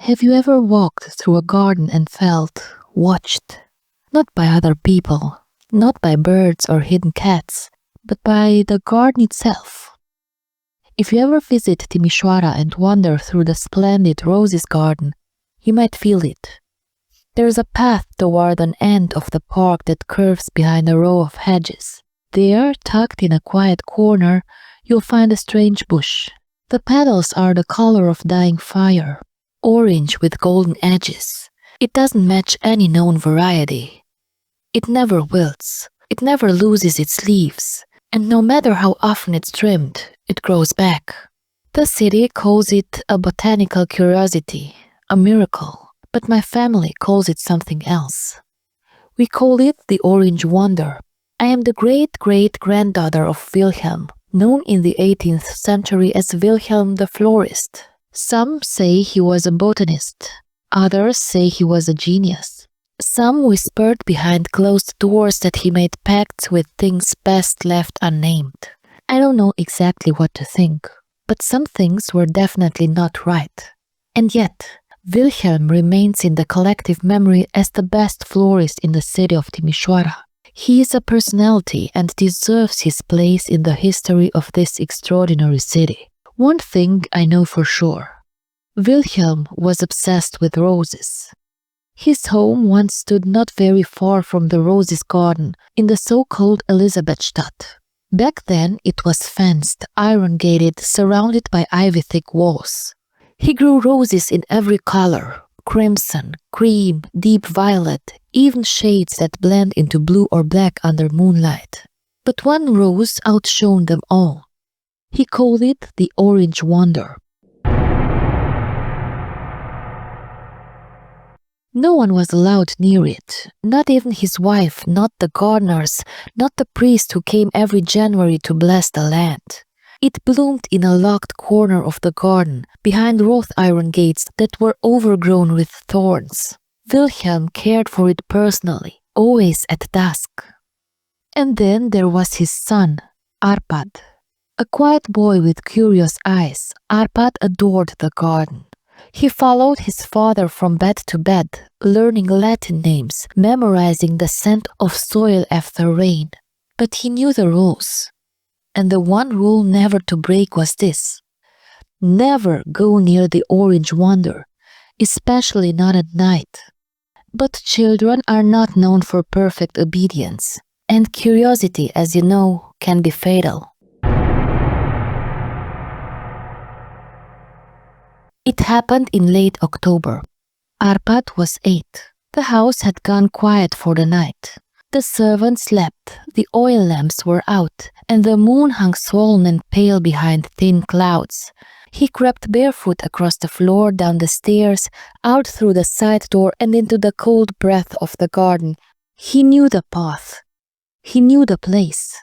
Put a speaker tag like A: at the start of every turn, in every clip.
A: Have you ever walked through a garden and felt watched? Not by other people, not by birds or hidden cats, but by the garden itself. If you ever visit Timisoara and wander through the splendid roses garden, you might feel it. There's a path toward an end of the park that curves behind a row of hedges. There, tucked in a quiet corner, you'll find a strange bush. The petals are the color of dying fire, orange with golden edges. It doesn't match any known variety. It never wilts, it never loses its leaves, and no matter how often it's trimmed, it grows back. The city calls it a botanical curiosity, a miracle, but my family calls it something else. We call it the Orange Wonder. I am the great-great-granddaughter of Wilhelm, known in the 18th century as Wilhelm the Florist. Some say he was a botanist, others say he was a genius. Some whispered behind closed doors that he made pacts with things best left unnamed. I don't know exactly what to think, but some things were definitely not right. And yet, Wilhelm remains in the collective memory as the best florist in the city of Timisoara. He is a personality and deserves his place in the history of this extraordinary city. One thing I know for sure. Wilhelm was obsessed with roses. His home once stood not very far from the roses garden in the so-called Elisabethstadt. Back then it was fenced, iron-gated, surrounded by ivy-thick walls. He grew roses in every color, crimson, cream, deep violet, even shades that blend into blue or black under moonlight. But one rose outshone them all. He called it the Orange Wonder. No one was allowed near it, not even his wife, not the gardeners, not the priest who came every January to bless the land. It bloomed in a locked corner of the garden, behind wrought iron gates that were overgrown with thorns. Wilhelm cared for it personally, always at dusk. And then there was his son, Arpad. A quiet boy with curious eyes, Arpad adored the garden. He followed his father from bed to bed, learning Latin names, memorizing the scent of soil after rain. But he knew the rules. And the one rule never to break was this: never go near the Orange Wonder, especially not at night. But children are not known for perfect obedience, and curiosity, as you know, can be fatal. It happened in late October. Arpad was 8. The house had gone quiet for the night. The servants slept, the oil lamps were out, and the moon hung swollen and pale behind thin clouds. He crept barefoot across the floor, down the stairs, out through the side door and into the cold breath of the garden. He knew the path. He knew the place.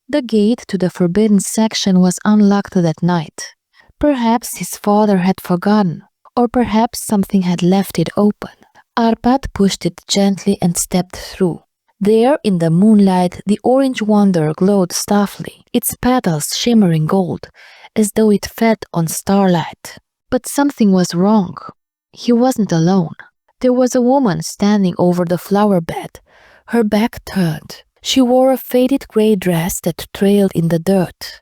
A: The gate to the forbidden section was unlocked that night. Perhaps his father had forgotten, or perhaps something had left it open. Arpad pushed it gently and stepped through. There, in the moonlight, the Orange Wonder glowed softly, its petals shimmering gold, as though it fed on starlight. But something was wrong. He wasn't alone. There was a woman standing over the flower bed, her back turned. She wore a faded gray dress that trailed in the dirt.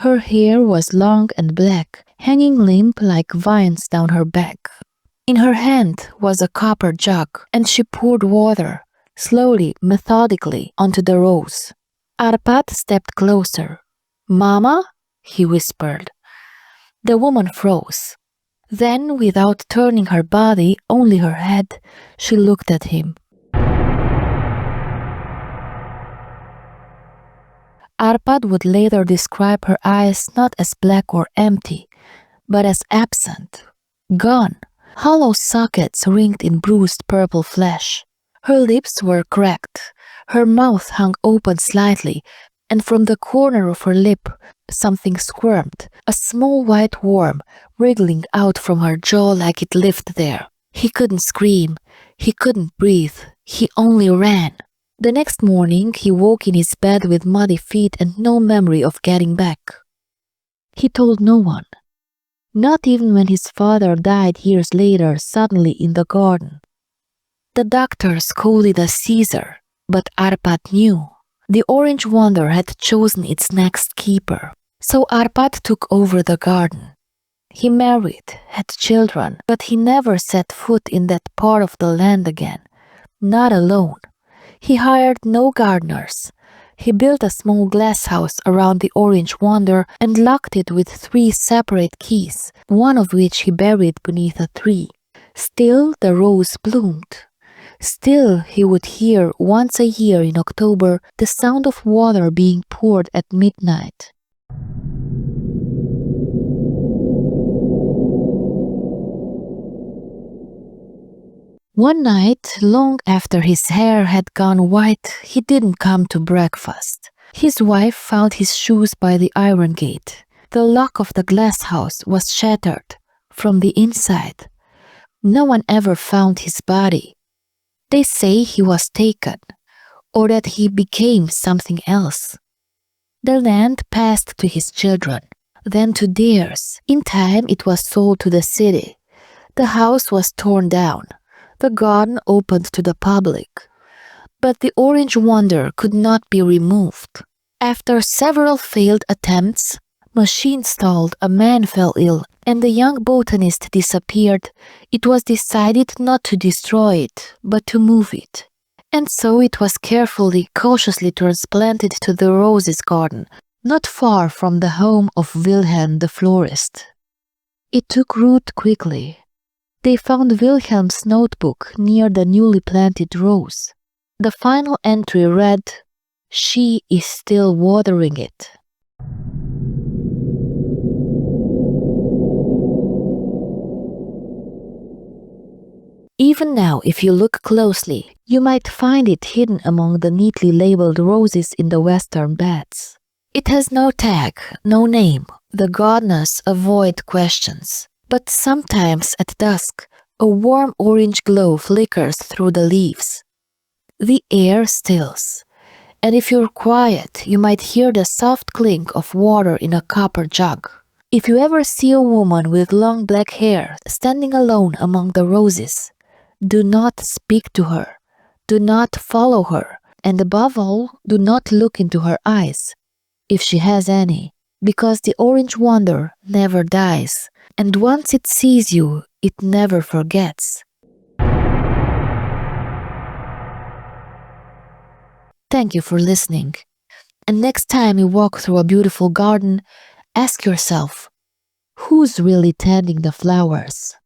A: Her hair was long and black, hanging limp like vines down her back. In her hand was a copper jug, and she poured water, slowly, methodically, onto the rose. Arpad stepped closer. "Mama?" he whispered. The woman froze. Then, without turning her body, only her head, she looked at him. Arpad would later describe her eyes not as black or empty, but as absent, gone. Hollow sockets ringed in bruised purple flesh. Her lips were cracked, her mouth hung open slightly, and from the corner of her lip something squirmed, a small white worm wriggling out from her jaw like it lived there. He couldn't scream, he couldn't breathe, he only ran. The next morning he woke in his bed with muddy feet and no memory of getting back. He told no one. Not even when his father died years later suddenly in the garden. The doctors called it a Caesar, but Arpad knew. The Orange Wonder had chosen its next keeper. So Arpad took over the garden. He married, had children, but he never set foot in that part of the land again. Not alone. He hired no gardeners. He built a small glass house around the Orange Wonder and locked it with 3 separate keys, one of which he buried beneath a tree. Still the rose bloomed. Still he would hear once a year in October the sound of water being poured at midnight. One night, long after his hair had gone white, he didn't come to breakfast. His wife found his shoes by the iron gate. The lock of the glass house was shattered from the inside. No one ever found his body. They say he was taken, or that he became something else. The land passed to his children, then to theirs. In time it was sold to the city. The house was torn down. The garden opened to the public. But the Orange Wonder could not be removed. After several failed attempts, machine stalled, a man fell ill, and the young botanist disappeared. It was decided not to destroy it, but to move it. And so it was carefully, cautiously transplanted to the Roses Garden, not far from the home of Wilhelm the Florist. It took root quickly. They found Wilhelm's notebook near the newly planted rose. The final entry read, "She is still watering it." Even now, if you look closely, you might find it hidden among the neatly labeled roses in the western beds. It has no tag, no name. The gardeners avoid questions. But sometimes at dusk, a warm orange glow flickers through the leaves. The air stills, and if you're quiet, you might hear the soft clink of water in a copper jug. If you ever see a woman with long black hair standing alone among the roses, do not speak to her, do not follow her, and above all, do not look into her eyes, if she has any, because the Orange Wonder never dies. And once it sees you, it never forgets. Thank you for listening. And next time you walk through a beautiful garden, ask yourself, who's really tending the flowers?